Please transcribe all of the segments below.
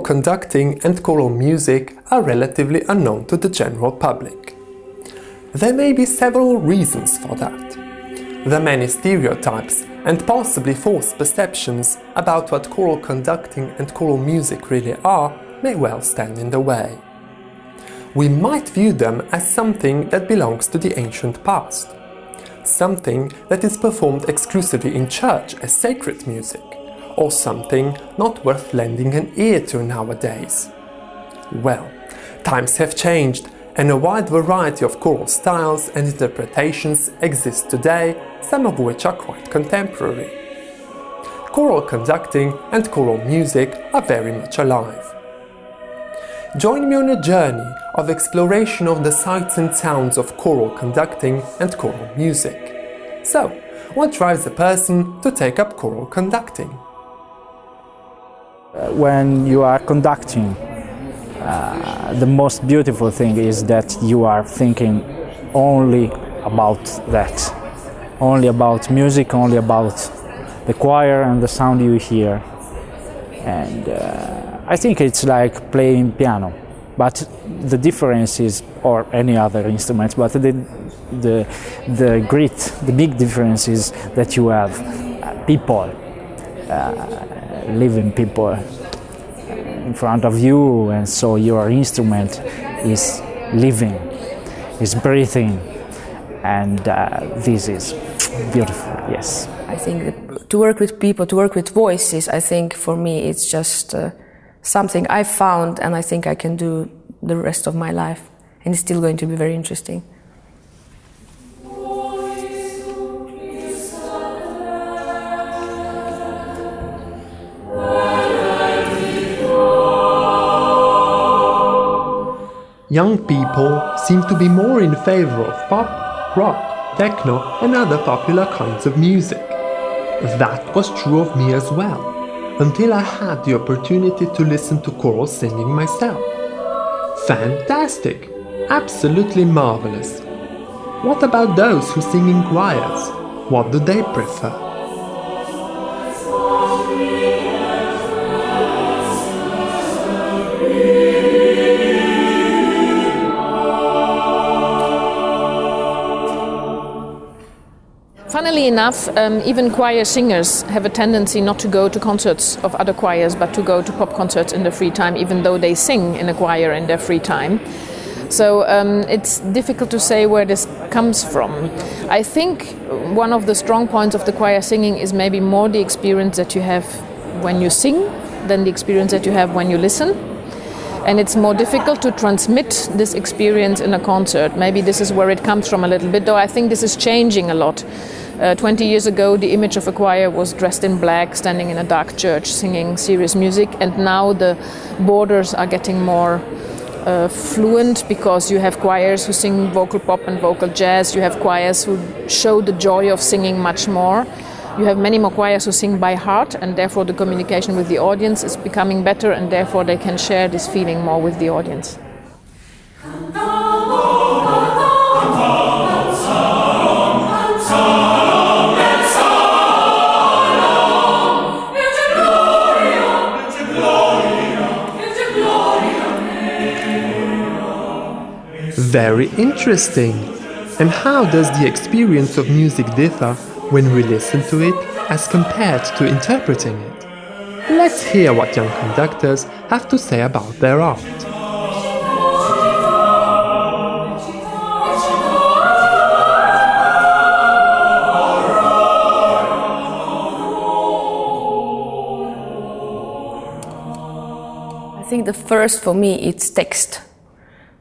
conducting and choral music are relatively unknown to the general public. There may be several reasons for that. The many stereotypes and possibly false perceptions about what choral conducting and choral music really are may well stand in the way. We might view them as something that belongs to the ancient past, something that is performed exclusively in church as sacred music, or something not worth lending an ear to nowadays. Well, times have changed, and a wide variety of choral styles and interpretations exist today, some of which are quite contemporary. Choral conducting and choral music are very much alive. Join me on a journey of exploration of the sights and sounds of choral conducting and choral music. So, what drives a person to take up choral conducting? When you are conducting, the most beautiful thing is that you are thinking only about that, only about music, only about the choir and the sound you hear. And I think it's like playing piano, but the difference is, or any other instrument, but the grit, the big difference is that you have people, living people in front of you, and so your instrument is living, is breathing, and this is beautiful, yes. I think that to work with people, to work with voices, I think for me it's just something I found, and I think I can do the rest of my life, and it's still going to be very interesting. Young people seem to be more in favor of pop, rock, techno and other popular kinds of music. That was true of me as well, until I had the opportunity to listen to choral singing myself. Fantastic! Absolutely marvelous! What about those who sing in choirs? What do they prefer? Funnily enough, even choir singers have a tendency not to go to concerts of other choirs, but to go to pop concerts in their free time, even though they sing in a choir in their free time. So it's difficult to say where this comes from. I think one of the strong points of the choir singing is maybe more the experience that you have when you sing than the experience that you have when you listen. And it's more difficult to transmit this experience in a concert. Maybe this is where it comes from a little bit, though I think this is changing a lot. 20 years ago, the image of a choir was dressed in black, standing in a dark church, singing serious music, and now the borders are getting more fluent, because you have choirs who sing vocal pop and vocal jazz, you have choirs who show the joy of singing much more. You have many more choirs who sing by heart, and therefore the communication with the audience is becoming better, and therefore they can share this feeling more with the audience. Very interesting! And how does the experience of music differ when we listen to it as compared to interpreting it? Let's hear what young conductors have to say about their art. I think the first for me it's text.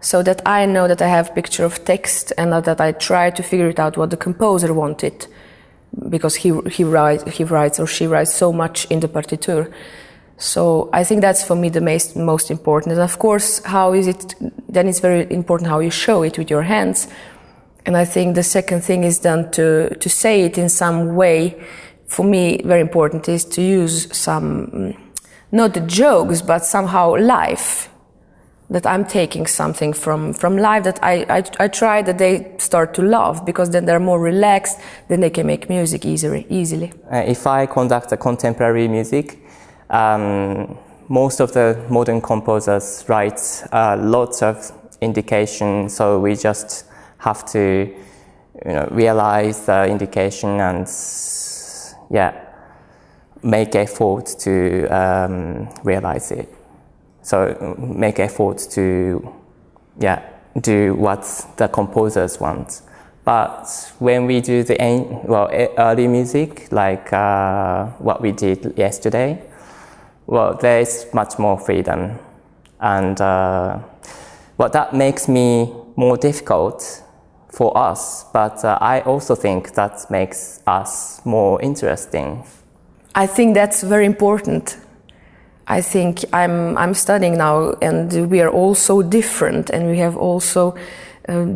So that I know that I have picture of text, and that I try to figure it out what the composer wanted, because he writes or she writes so much in the partiture. So I think that's for me the most important. And of course, then it's very important how you show it with your hands. And I think the second thing is then to say it in some way. For me, very important is to use some, not the jokes, but somehow life. That I'm taking something from life, that I try that they start to love, because then they're more relaxed, then they can make music easily. If I conduct a contemporary music, most of the modern composers write lots of indication, so we just have to realize the indication and make effort to realize it. So make effort to do what the composers want. But when we do the early music, like what we did yesterday, there is much more freedom, and that makes me more difficult for us. But I also think that makes us more interesting. I think that's very important. I think I'm studying now, and we are all so different, and we have also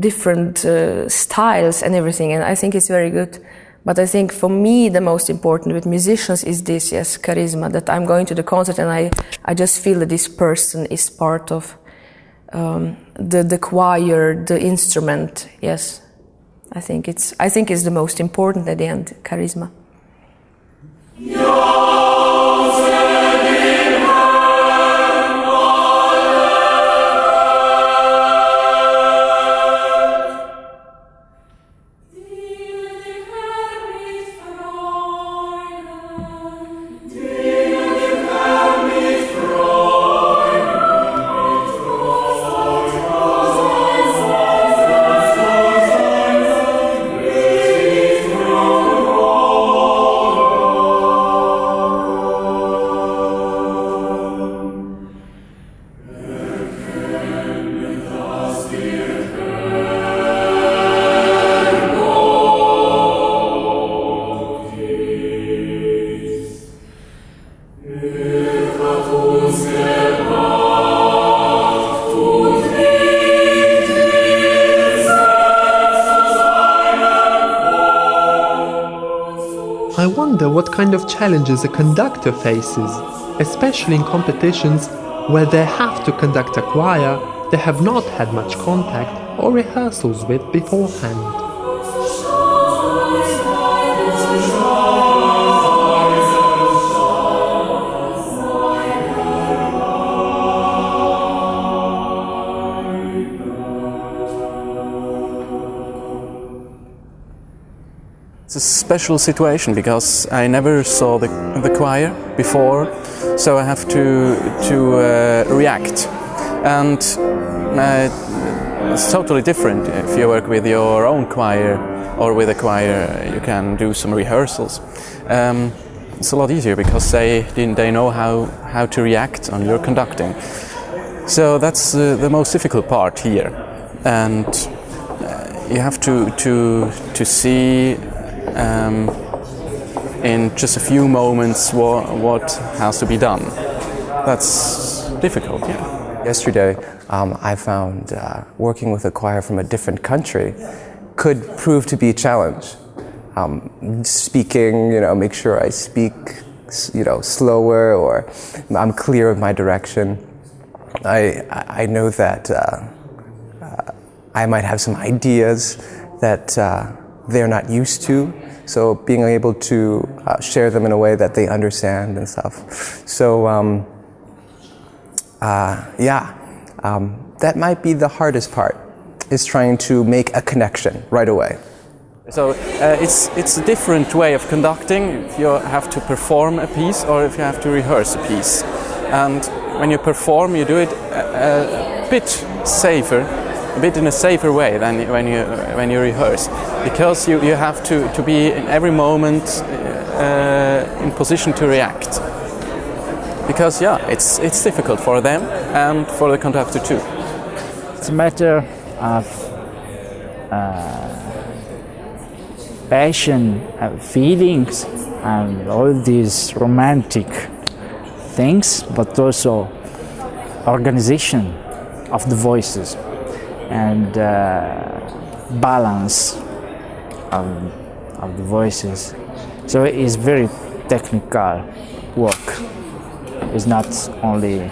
different styles and everything, and I think it's very good. But I think for me the most important with musicians is this, yes, charisma, that I'm going to the concert and I just feel that this person is part of the choir, the instrument, yes. I think it's the most important at the end, charisma. I wonder what kind of challenges a conductor faces, especially in competitions where they have to conduct a choir they have not had much contact or rehearsals with beforehand. It's a special situation because I never saw the choir before, so I have to react. And it's totally different if you work with your own choir or with a choir. You can do some rehearsals. It's a lot easier because they know how to react on your conducting. So that's the most difficult part here, and you have to see in just a few moments what has to be done. That's difficult, yeah. Yesterday, I found working with a choir from a different country could prove to be a challenge. Speaking, make sure I speak, slower, or I'm clear of my direction. I know that I might have some ideas that they're not used to, so being able to share them in a way that they understand and stuff. So that might be the hardest part, is trying to make a connection right away. So it's a different way of conducting if you have to perform a piece or if you have to rehearse a piece. And when you perform, you do it a bit safer, a bit in a safer way than when you rehearse, because you have to be in every moment in position to react. Because it's difficult for them and for the conductor too. It's a matter of passion, feelings, and all these romantic things, but also organization of the voices and balance of the voices. So it is very technical work. It's not only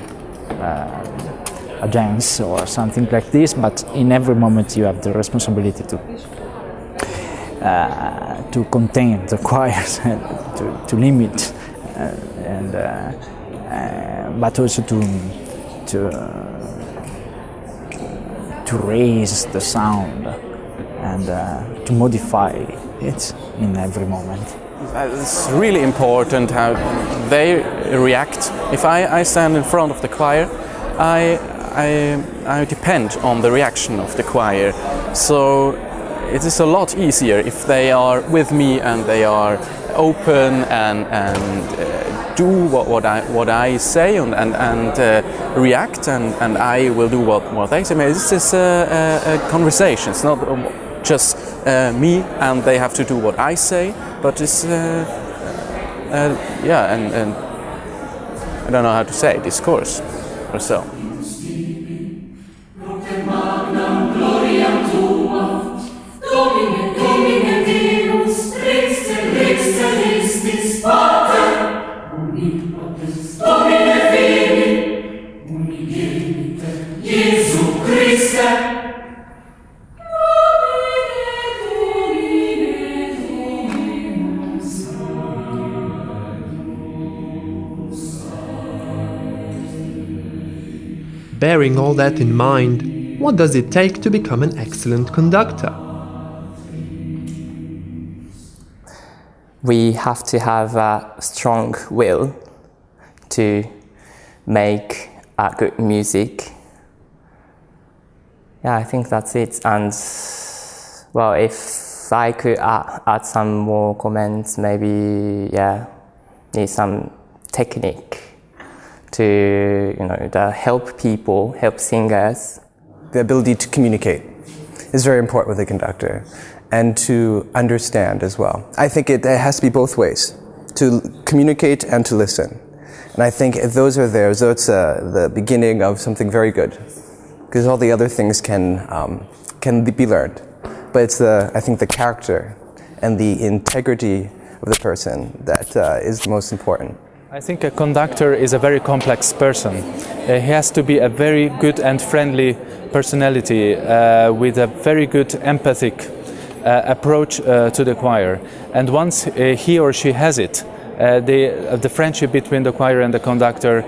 a dance or something like this, but in every moment you have the responsibility to contain the choirs and to limit but also to raise the sound and to modify it in every moment. It's really important how they react. If I stand in front of the choir, I depend on the reaction of the choir. So it is a lot easier if they are with me and they are open and do what I say and react, and I will do what they say. This is a conversation. It's not just me and they have to do what I say, but it's yeah, and I don't know how to say, discourse or so. Bearing all that in mind, what does it take to become an excellent conductor? We have to have a strong will to make good music. Yeah, I think that's it. And well, if I could add some more comments, maybe need some technique to help people, help singers. The ability to communicate is very important with a conductor, and to understand as well. I think it has to be both ways, to communicate and to listen. And I think if those are there, so it's the beginning of something very good, because all the other things can be learned. But it's I think the character and the integrity of the person that is most important. I think a conductor is a very complex person. He has to be a very good and friendly personality with a very good empathic approach to the choir. And once he or she has it, the friendship between the choir and the conductor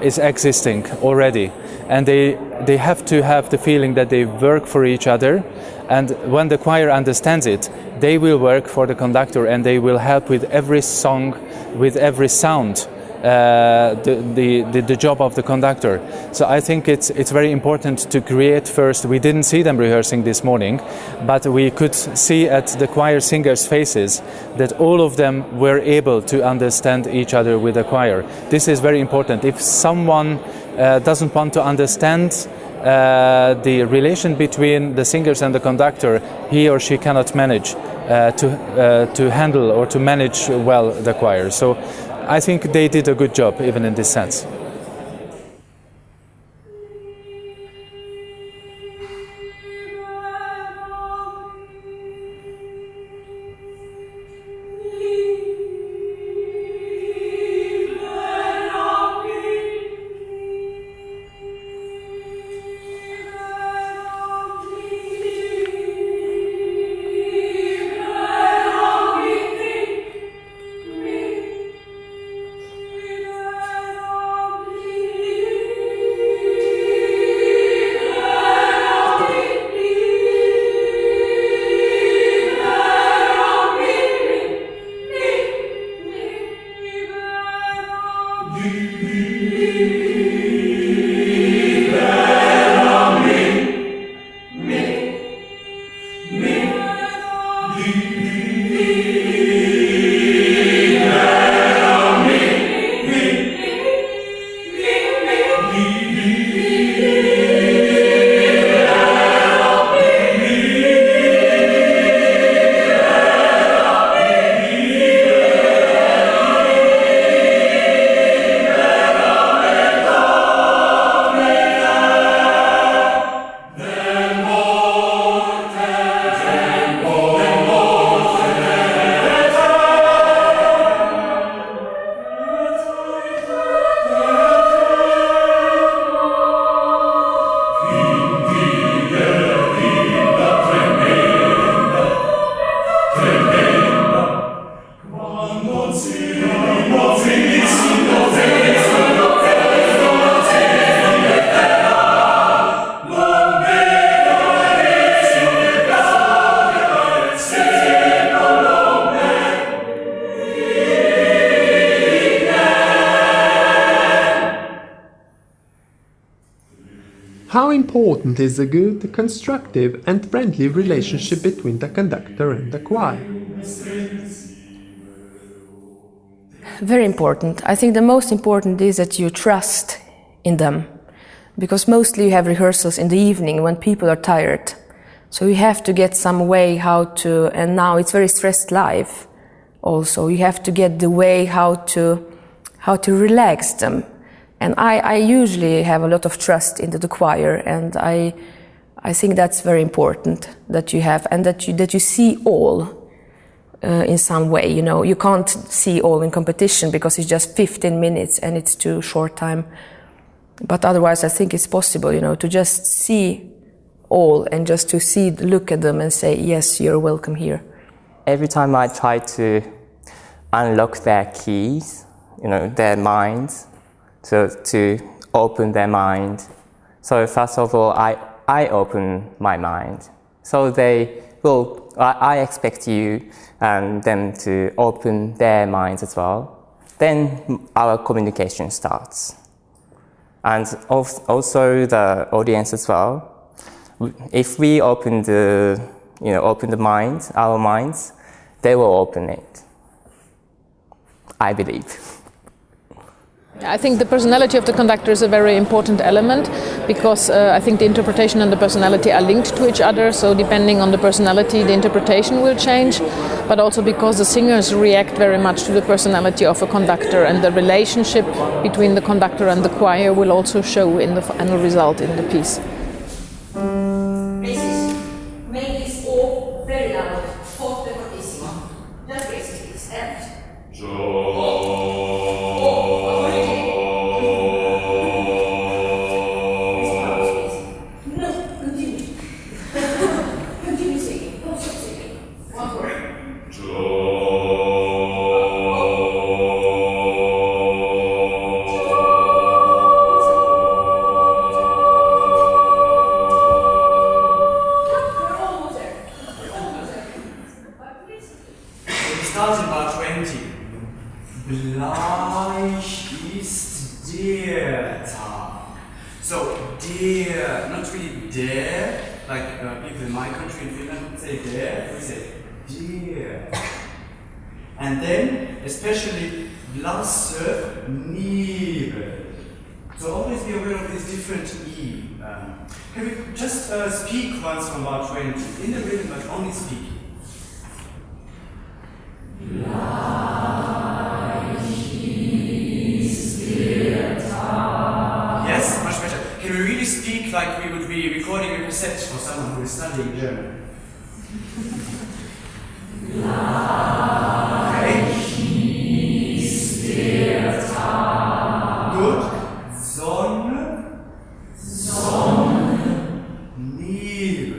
is existing already. And they have to have the feeling that they work for each other. And when the choir understands it, they will work for the conductor and they will help with every song, with every sound, the job of the conductor. So I think it's very important to create first. We didn't see them rehearsing this morning, but we could see at the choir singers' faces that all of them were able to understand each other with the choir. This is very important. If someone doesn't want to understand the relation between the singers and the conductor, he or she cannot manage to handle or to manage well the choir. So I think they did a good job even in this sense. important is a good, constructive and friendly relationship between the conductor and the choir? Very important. I think the most important is that you trust in them, because mostly you have rehearsals in the evening when people are tired. So you have to get some way how to, and now it's very stressed life also, you have to get the way how to relax them. And I usually have a lot of trust into the choir, and I think that's very important that you have, and that you see all in some way. You know, you can't see all in competition because it's just 15 minutes and it's too short time. But otherwise, I think it's possible, you know, to just see all and just to look at them and say, yes, you're welcome here. Every time I try to unlock their keys, you know, their minds, so to open their mind. So first of all, I open my mind. So I expect you and them to open their minds as well. Then our communication starts. And also the audience as well. If we open the mind, our minds, they will open it. I believe. I think the personality of the conductor is a very important element, because I think the interpretation and the personality are linked to each other. So depending on the personality, the interpretation will change, but also because the singers react very much to the personality of a conductor, and the relationship between the conductor and the choir will also show in the final result in the piece. Make this all very loud, forte fortissimo. Just basically this end. Starting bar 20. Bleich ist der Tag. So, der, not really der, like people in my country in Finland would say der, we say der. And then, especially, blasse, neben. So always be aware of this different E. Can we just speak once from bar 20, in the rhythm, but only speak. Yes, much better. Can we really speak like we would be recording a cassette for someone who is studying German? Okay. Good. Sonne. Nebel.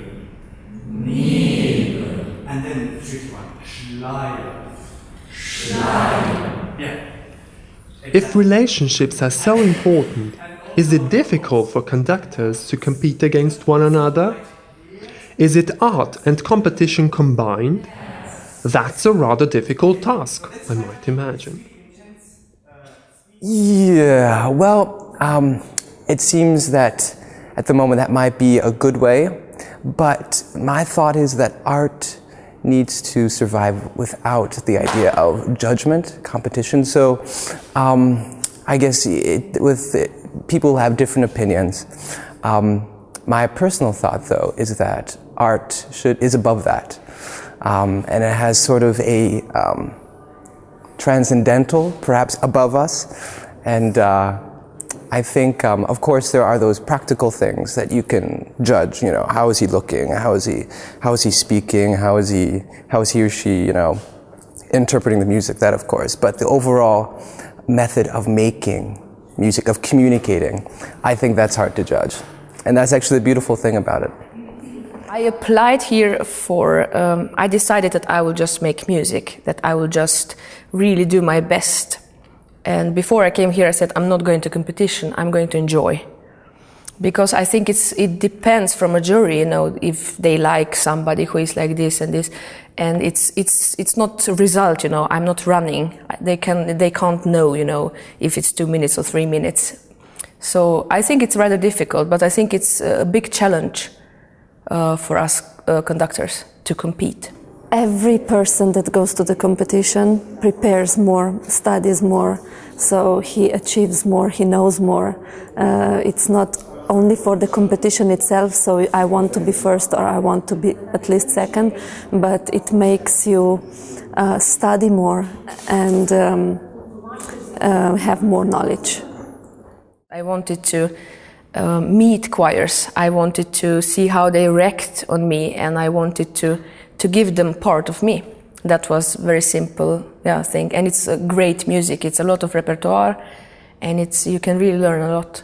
And then the tricky one. Schleier. Yeah. If relationships are so important, is it difficult for conductors to compete against one another? Is it art and competition combined? That's a rather difficult task, I might imagine. Yeah, well, it seems that at the moment that might be a good way, but my thought is that art needs to survive without the idea of judgment, competition. So I guess people have different opinions. My personal thought, though, is that art is above that. And it has sort of a transcendental, perhaps above us. And I think, of course, there are those practical things that you can judge. You know, how is he looking? How is he speaking? How is he or she, you know, interpreting the music? That, of course. But the overall method of making music, of communicating, I think that's hard to judge. And that's actually the beautiful thing about it. I applied here for, I decided that I will just make music, that I will just really do my best. And before I came here, I said, I'm not going to competition, I'm going to enjoy. Because I think it depends from a jury, you know, if they like somebody who is like this and this. And it's not a result, you know, I'm not running. They can't know, you know, if it's 2 minutes or 3 minutes. So I think it's rather difficult, but I think it's a big challenge for us conductors to compete. Every person that goes to the competition prepares more, studies more, so he achieves more, he knows more. It's not only for the competition itself, so I want to be first or I want to be at least second, but it makes you study more and have more knowledge. I wanted to meet choirs, I wanted to see how they react on me, and I wanted to give them part of me. That was very simple thing, and it's a great music, it's a lot of repertoire, and you can really learn a lot.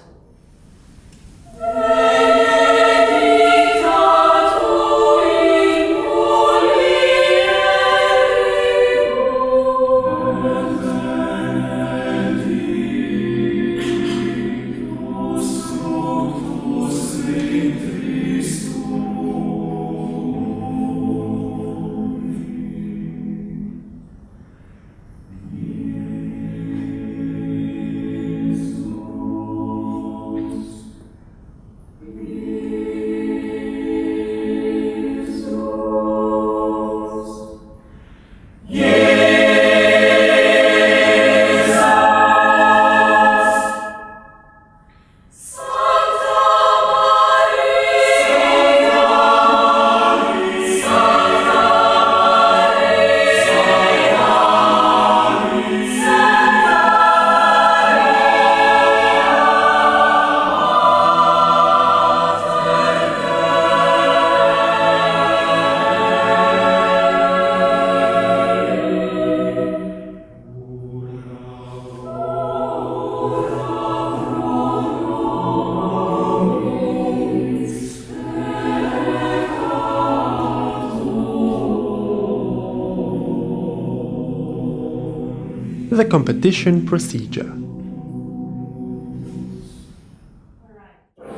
The competition procedure.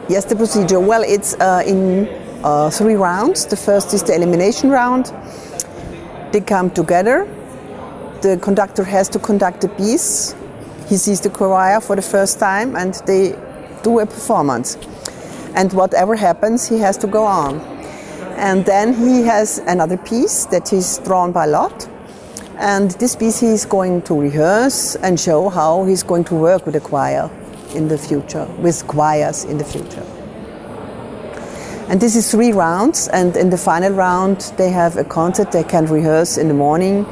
Yes, the procedure. Well, it's in 3 rounds. The first is the elimination round. They come together. The conductor has to conduct a piece. He sees the choir for the first time and they do a performance. And whatever happens, he has to go on. And then he has another piece that is drawn by lot. And this piece he is going to rehearse and show how he's going to work with the choir in the future, with choirs in the future. And this is 3 rounds, and in the final round they have a concert. They can rehearse in the morning,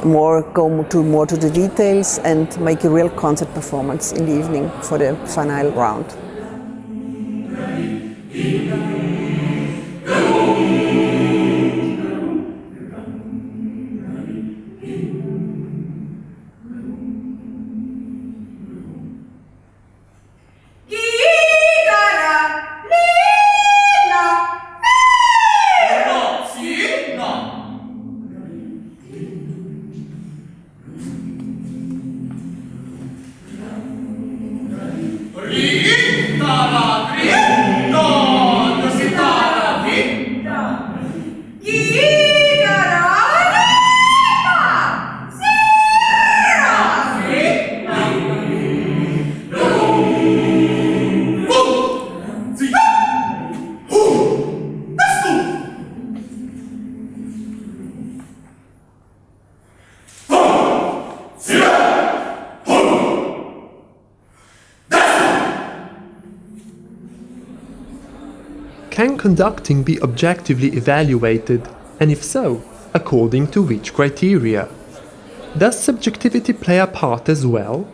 go more to the details, and make a real concert performance in the evening for the final round. Can conducting be objectively evaluated, and if so, according to which criteria? Does subjectivity play a part as well?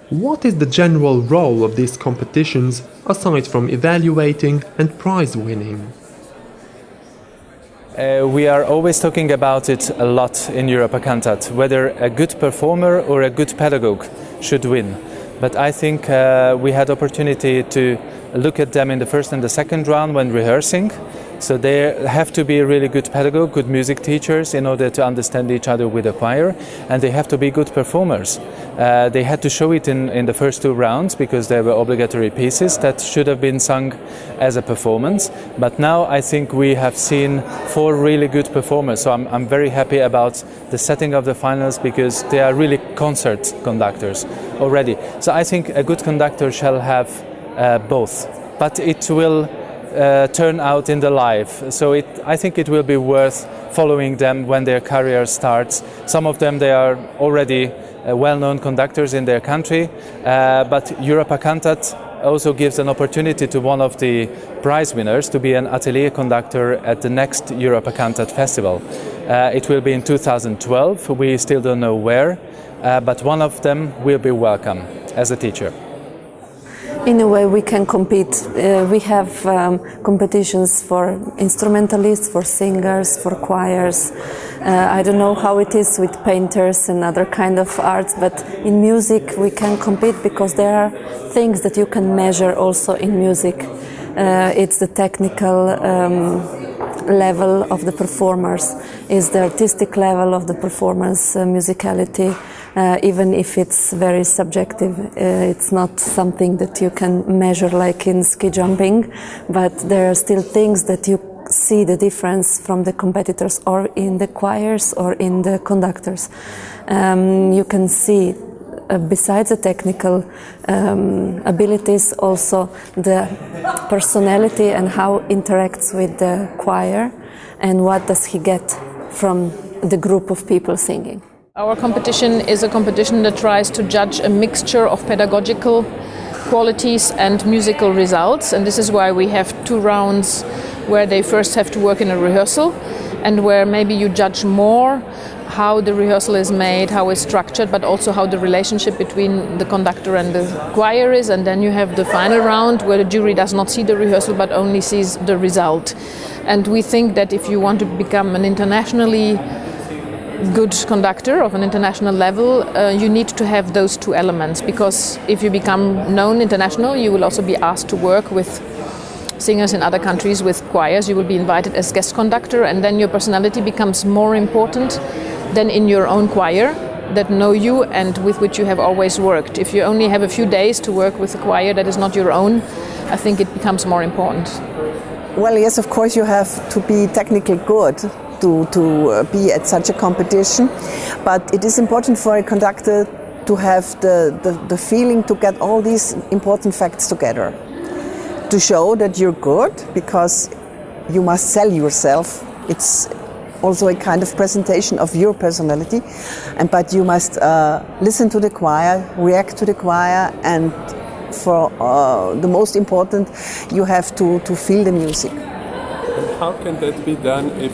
What is the general role of these competitions aside from evaluating and prize winning? We are always talking about it a lot in Europa Cantat, whether a good performer or a good pedagogue should win. But I think we had opportunity to look at them in the first and the second round when rehearsing, So they have to be really good pedagogue, good music teachers in order to understand each other with the choir, and they have to be good performers. They had to show it in the first 2 rounds because there were obligatory pieces that should have been sung as a performance. But now I think we have seen 4 really good performers. So I'm very happy about the setting of the finals because they are really concert conductors already. So I think a good conductor shall have both, but it will turn out in the life. So I think it will be worth following them when their career starts. Some of them, they are already well-known conductors in their country, but Europa Cantat also gives an opportunity to one of the prize winners to be an atelier conductor at the next Europa Cantat festival. It will be in 2012, we still don't know where, but one of them will be welcome as a teacher. In a way we can compete. We have competitions for instrumentalists, for singers, for choirs. I don't know how it is with painters and other kind of arts, but in music we can compete because there are things that you can measure also in music. It's the technical level of the performers, is the artistic level of the performance, musicality. Even if it's very subjective, it's not something that you can measure like in ski jumping, but there are still things that you see the difference from the competitors or in the choirs or in the conductors. You can see besides the technical abilities, also the personality and how interacts with the choir and what does he get from the group of people singing. Our competition is a competition that tries to judge a mixture of pedagogical qualities and musical results, and this is why we have 2 rounds where they first have to work in a rehearsal and where maybe you judge more how the rehearsal is made, how it's structured, but also how the relationship between the conductor and the choir is, and then you have the final round where the jury does not see the rehearsal but only sees the result. And we think that if you want to become an internationally good conductor of an international level, you need to have those 2 elements, because if you become known international, you will also be asked to work with singers in other countries, with choirs. You will be invited as guest conductor, and then your personality becomes more important than in your own choir that know you and with which you have always worked. If you only have a few days to work with a choir that is not your own, I think it becomes more important. Well, yes, of course you have to be technically good to be at such a competition, but it is important for a conductor to have the feeling to get all these important facts together, to show that you're good, because you must sell yourself. It's also a kind of presentation of your personality, but you must listen to the choir, react to the choir, and for the most important, you have to feel the music. And how can that be done if,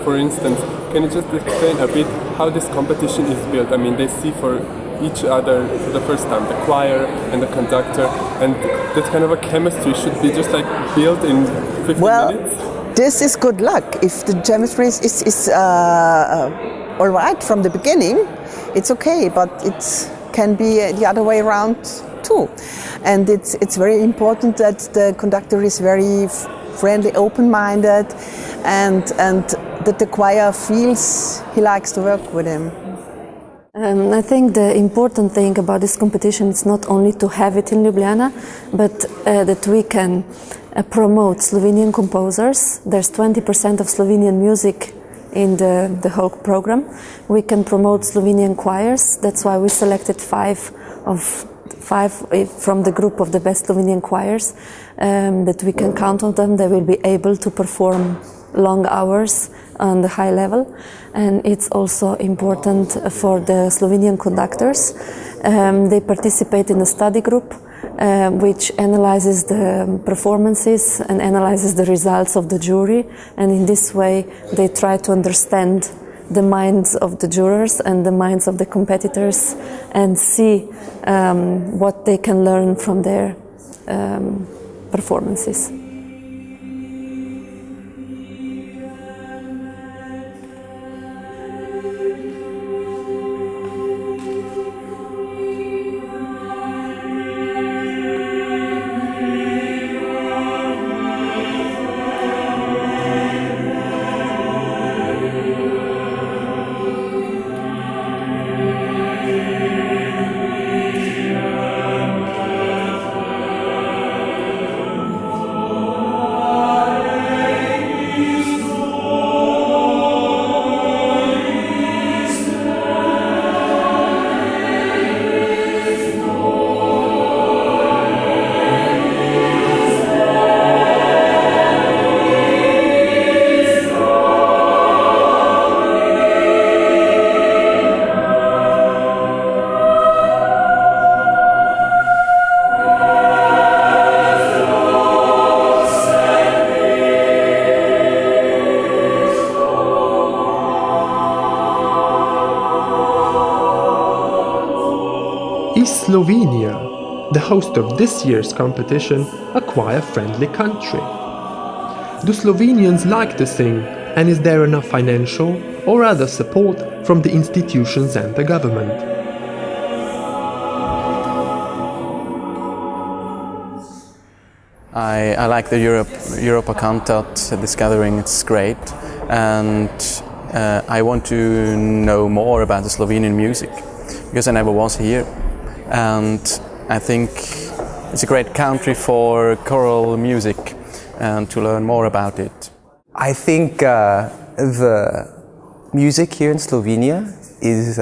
for instance, can you just explain a bit how this competition is built? I mean, they see for each other for the first time, the choir and the conductor, and that kind of a chemistry should be just like built in 15 minutes? This is good luck. If the chemistry is all right from the beginning, it's okay, but it can be the other way around too. And it's very important that the conductor is very friendly, open-minded, and that the choir feels he likes to work with him. I think the important thing about this competition is not only to have it in Ljubljana, but that we can promote Slovenian composers. There's 20% of Slovenian music in the whole program. We can promote Slovenian choirs. That's why we selected five from the group of the best Slovenian choirs, that we can count on them. They will be able to perform long hours on the high level. And it's also important for the Slovenian conductors. They participate in a study group which analyzes the performances and analyzes the results of the jury, and in this way they try to understand the minds of the jurors and the minds of the competitors and see what they can learn from their performances. Is Slovenia, the host of this year's competition, a choir-friendly country? Do Slovenians like to sing, and is there enough financial or other support from the institutions and the government? I like the Europa Cantat, this gathering, it's great, and I want to know more about the Slovenian music because I never was here, and I think it's a great country for choral music and to learn more about it. I think the music here in Slovenia is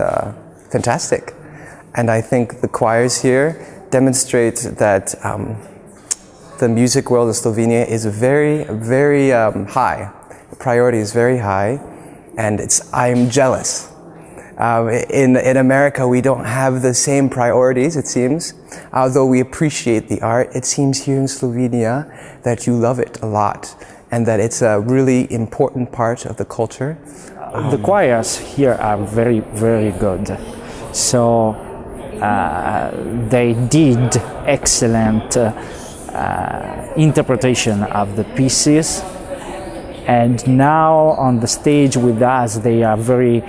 fantastic, and I think the choirs here demonstrate that the music world in Slovenia is very, very high. The priority is very high, and I'm jealous. In America, we don't have the same priorities, it seems. Although we appreciate the art, it seems here in Slovenia that you love it a lot, and that it's a really important part of the culture. The choirs here are very, very good. So they did excellent interpretation of the pieces, and now on the stage with us they are very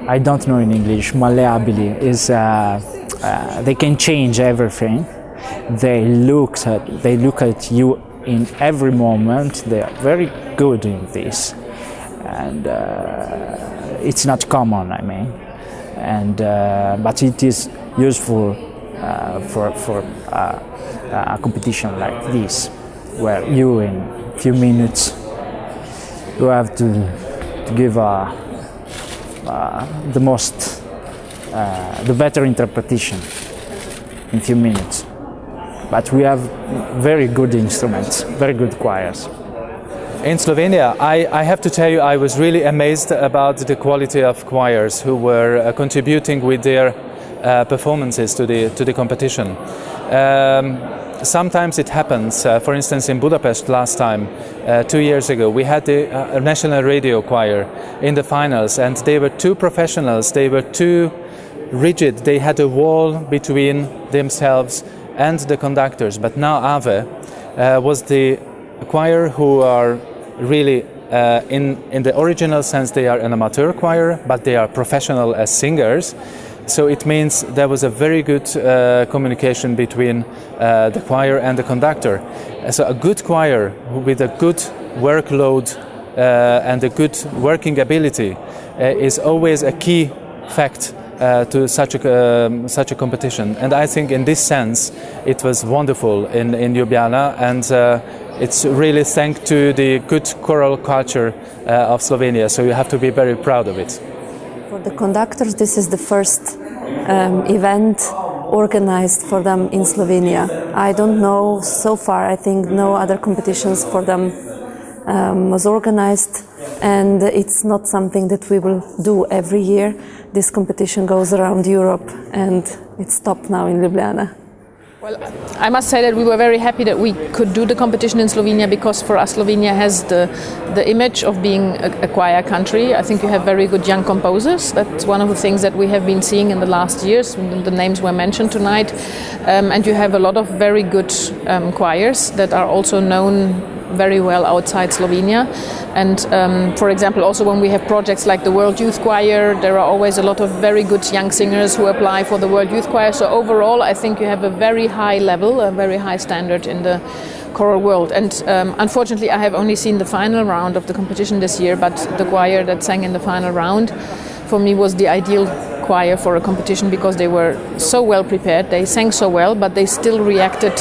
I don't know in English, malleabili is they can change everything. They look at you in every moment. They are very good in this, and it's not common, I mean, and but it is useful for a competition like this, where you in a few minutes you have to give the better interpretation in a few minutes. But we have very good instruments, very good choirs. In Slovenia, I have to tell you, I was really amazed about the quality of choirs who were contributing with their performances to the competition. Sometimes it happens, for instance in Budapest last time, 2 years ago, we had the National Radio Choir in the finals, and they were too professionals, they were too rigid, they had a wall between themselves and the conductors. But now Ave was the choir who are really in the original sense they are an amateur choir, but they are professional as singers. So it means there was a very good communication between the choir and the conductor. So a good choir with a good workload and a good working ability is always a key fact to such a competition. And I think in this sense it was wonderful in Ljubljana, and it's really thanks to the good choral culture of Slovenia. So you have to be very proud of it. For the conductors, this is the first event organized for them in Slovenia. I don't know so far, I think no other competitions for them was organized, and it's not something that we will do every year. This competition goes around Europe and it's stopped now in Ljubljana. Well, I must say that we were very happy that we could do the competition in Slovenia, because for us Slovenia has the image of being a choir country. I think you have very good young composers. That's one of the things that we have been seeing in the last years. The names were mentioned tonight. And you have a lot of very good choirs that are also known very well outside Slovenia. And for example, also when we have projects like the World Youth Choir, there are always a lot of very good young singers who apply for the World Youth Choir. So overall, I think you have a very high level, a very high standard in the choral world. And unfortunately, I have only seen the final round of the competition this year, but the choir that sang in the final round for me was the ideal choir for a competition, because they were so well prepared, they sang so well, but they still reacted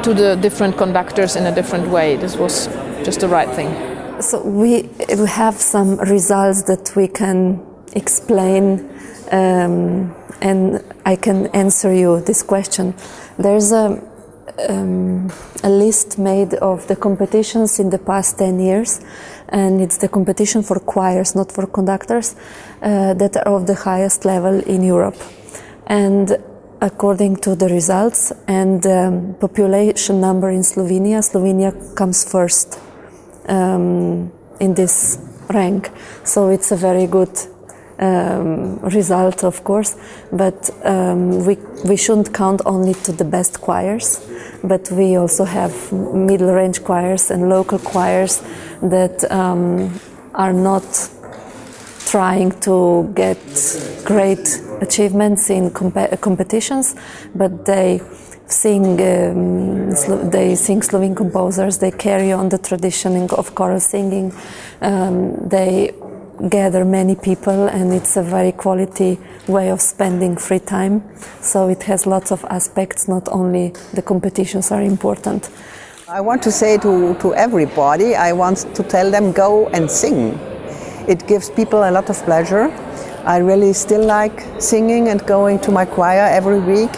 to the different conductors in a different way. This was just the right thing. So we have some results that we can explain, and I can answer you this question. There's a list made of the competitions in the past 10 years, and it's the competition for choirs, not for conductors, that are of the highest level in Europe. And according to the results and population number in Slovenia, Slovenia comes first in this rank. So it's a very good result, of course, but we shouldn't count only to the best choirs, but we also have middle-range choirs and local choirs that are not trying to get great achievements in competitions, but they sing Slovene composers, they carry on the tradition of choral singing, they gather many people, and it's a very quality way of spending free time. So it has lots of aspects, not only the competitions are important. I want to say to everybody, I want to tell them, go and sing. It gives people a lot of pleasure. I really still like singing and going to my choir every week.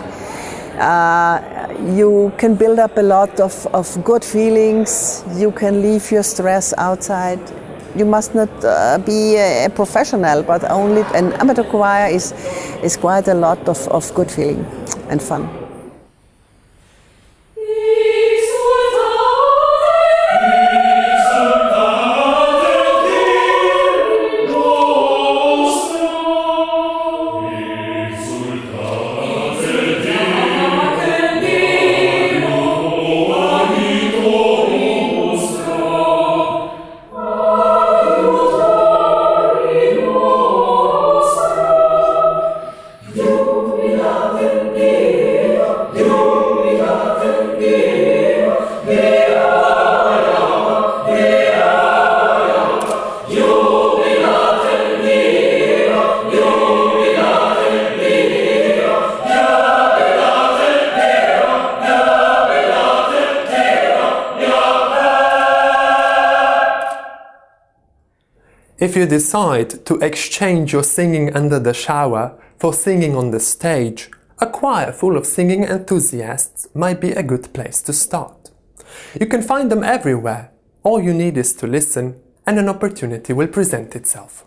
You can build up a lot of good feelings. You can leave your stress outside. You must not be a professional, but only an amateur choir is quite a lot of good feeling and fun. If you decide to exchange your singing under the shower for singing on the stage, a choir full of singing enthusiasts might be a good place to start. You can find them everywhere. All you need is to listen, and an opportunity will present itself.